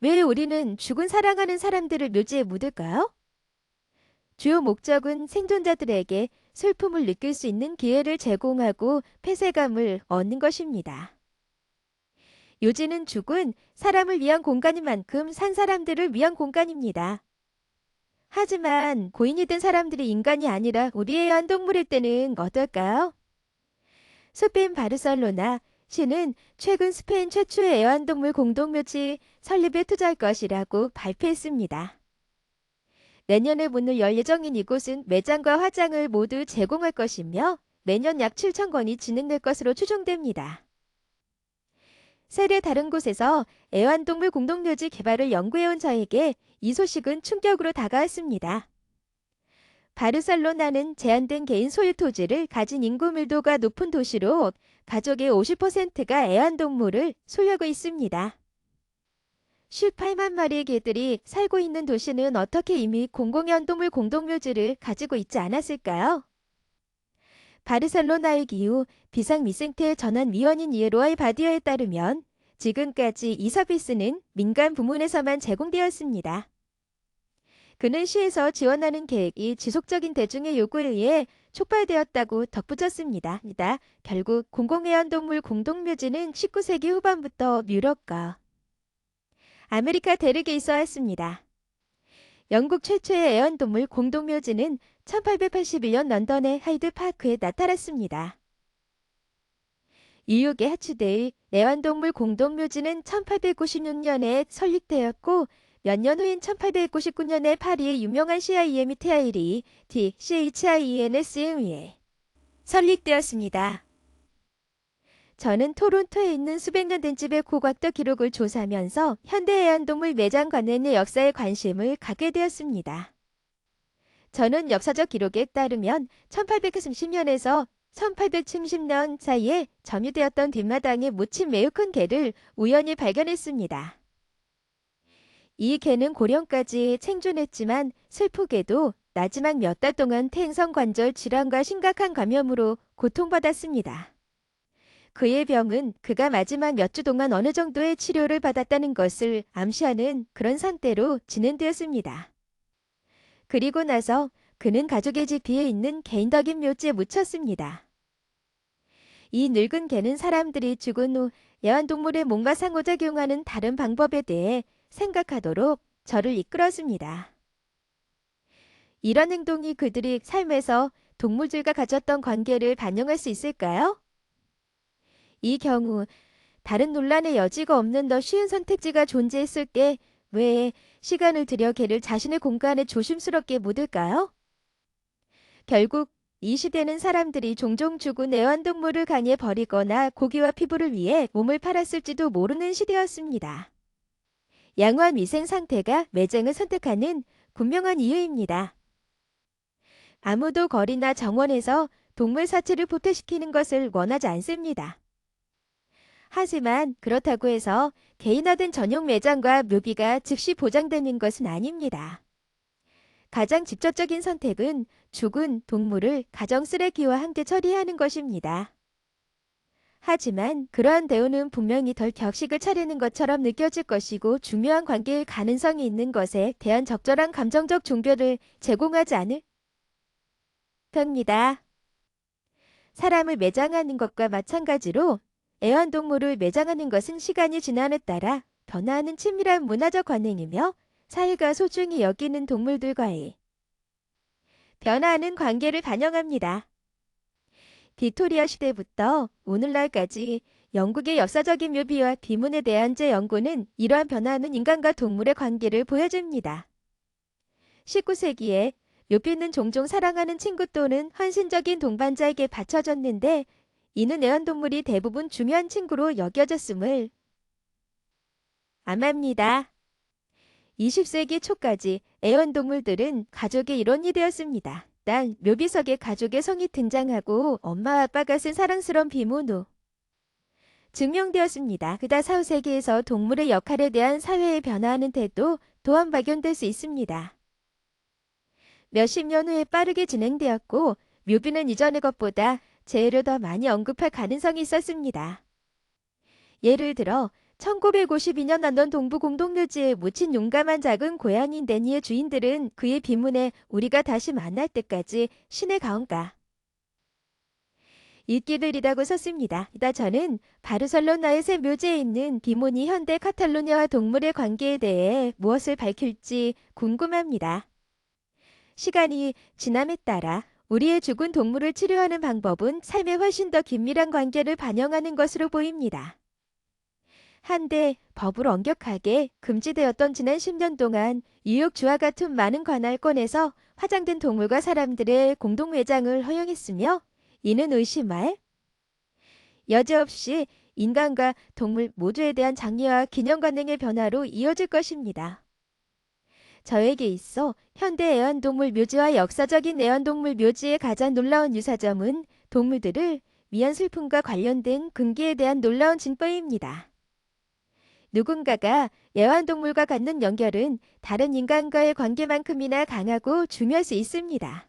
왜 우리는 죽은 사랑하는 사람들을 묘지에 묻을까요? 주요 목적은 생존자들에게 슬픔을 느낄 수 있는 기회를 제공하고 폐쇄감을 얻는 것입니다. 묘지는 죽은 사람을 위한 공간인 만큼 산 사람들을 위한 공간입니다. 하지만 고인이 된 사람들이 인간이 아니라 우리의 애완동물일 때는 어떨까요? 스페인 바르셀로나 시는 최근 스페인 최초의 애완동물 공동묘지 설립에 투자할 것이라고 발표했습니다. 내년에 문을 열 예정인 이곳은 매장과 화장을 모두 제공할 것이며 매년 약 7천 건이 진행될 것으로 추정됩니다. 세계 다른 곳에서 애완동물 공동묘지 개발을 연구해온 저에게 이 소식은 충격으로 다가왔습니다. 바르셀로나는 제한된 개인 소유 토지를 가진 인구 밀도가 높은 도시로 가족의 50%가 애완동물을 소유하고 있습니다. 18만 마리의 개들이 살고 있는 도시는 어떻게 이미 공공애완동물 공동묘지를 가지고 있지 않았을까요? 바르셀로나의 기후 비상미생태 전환위원인 이에로아이 바디어에 따르면 지금까지 이 서비스는 민간 부문에서만 제공되었습니다. 그는 시에서 지원하는 계획이 지속적인 대중의 요구에 의해 촉발되었다고 덧붙였습니다. 결국 공공애완동물 공동묘지는 19세기 후반부터 유럽과 아메리카 대륙에 있어왔습니다. 영국 최초의 애완동물 공동묘지는 1881년 런던의 하이드파크에 나타났습니다. 뉴욕의 하츠데이 애완동물 공동묘지는 1896년에 설립되었고 몇 년 후인 1899년에 파리의 유명한 CIM이 테아일이 DCHIENS에 의해 설립되었습니다. 저는 토론토에 있는 수백 년 된 집의 고각도 기록을 조사하면서 현대 애완동물 매장 관련의 역사에 관심을 갖게 되었습니다. 저는 역사적 기록에 따르면 1830년에서 1870년 사이에 점유되었던 뒷마당에 묻힌 매우 큰 개를 우연히 발견했습니다. 이 개는 고령까지 생존했지만 슬프게도 마지막 몇 달 동안 퇴행성 관절 질환과 심각한 감염으로 고통받았습니다. 그의 병은 그가 마지막 몇 주 동안 어느 정도의 치료를 받았다는 것을 암시하는 그런 상태로 진행되었습니다. 그리고 나서 그는 가족의 집 뒤에 있는 개인 덕인 묘지에 묻혔습니다. 이 늙은 개는 사람들이 죽은 후 애완동물의 몸과 상호작용하는 다른 방법에 대해 생각하도록 저를 이끌었습니다. 이런 행동이 그들이 삶에서 동물들과 가졌던 관계를 반영할 수 있을까요? 이 경우 다른 논란의 여지가 없는 더 쉬운 선택지가 존재했을 때 왜 시간을 들여 개를 자신의 공간에 조심스럽게 묻을까요? 결국 이 시대는 사람들이 종종 죽은 애완동물을 강에 버리거나 고기와 피부를 위해 몸을 팔았을지도 모르는 시대였습니다. 양호한 위생 상태가 매장을 선택하는 분명한 이유입니다. 아무도 거리나 정원에서 동물 사체를 포태시키는 것을 원하지 않습니다. 하지만 그렇다고 해서 개인화된 전용 매장과 묘비가 즉시 보장되는 것은 아닙니다. 가장 직접적인 선택은 죽은 동물을 가정 쓰레기와 함께 처리하는 것입니다. 하지만 그러한 대우는 분명히 덜 격식을 차리는 것처럼 느껴질 것이고 중요한 관계일 가능성이 있는 것에 대한 적절한 감정적 종교를 제공하지 않을 겁니다. 사람을 매장하는 것과 마찬가지로 애완동물을 매장하는 것은 시간이 지남에 따라 변화하는 친밀한 문화적 관행이며 사회가 소중히 여기는 동물들과의 변화하는 관계를 반영합니다. 빅토리아 시대부터 오늘날까지 영국의 역사적인 묘비와 비문에 대한 제 연구는 이러한 변화하는 인간과 동물의 관계를 보여줍니다. 19세기에 묘비는 종종 사랑하는 친구 또는 헌신적인 동반자에게 바쳐졌는데 이는 애완동물이 대부분 중요한 친구로 여겨졌음을 암합니다. 20세기 초까지 애완동물들은 가족의 일원이 되었습니다. 단 묘비석에 가족의 성이 등장하고 엄마 아빠가 쓴 사랑스러운 비문 후 증명되었습니다. 그다 4, 5세기에서 동물의 역할에 대한 사회의 변화하는 태도 또한 발견될 수 있습니다. 몇십 년 후에 빠르게 진행되었고 묘비는 이전의 것보다 재해를 더 많이 언급할 가능성이 있었습니다. 예를 들어 1952년 안동 동부 공동묘지에 묻힌 용감한 작은 고양이 내니의 주인들은 그의 비문에 우리가 다시 만날 때까지 신의 가온가 이끼들이라고 썼습니다. 저는 바르셀로나의 새 묘지에 있는 비문이 현대 카탈로니아와 동물의 관계에 대해 무엇을 밝힐지 궁금합니다. 시간이 지남에 따라 우리의 죽은 동물을 치료하는 방법은 삶에 훨씬 더 긴밀한 관계를 반영하는 것으로 보입니다. 한데 법으로 엄격하게 금지되었던 지난 10년 동안 유역주와 같은 많은 관할권에서 화장된 동물과 사람들의 공동매장을 허용했으며 이는 의심할 여지없이 인간과 동물 모두에 대한 장려와 기념관행의 변화로 이어질 것입니다. 저에게 있어 현대 애완동물 묘지와 역사적인 애완동물 묘지의 가장 놀라운 유사점은 동물들을 위한 슬픔과 관련된 금기에 대한 놀라운 진보입니다. 누군가가 애완동물과 갖는 연결은 다른 인간과의 관계만큼이나 강하고 중요할 수 있습니다.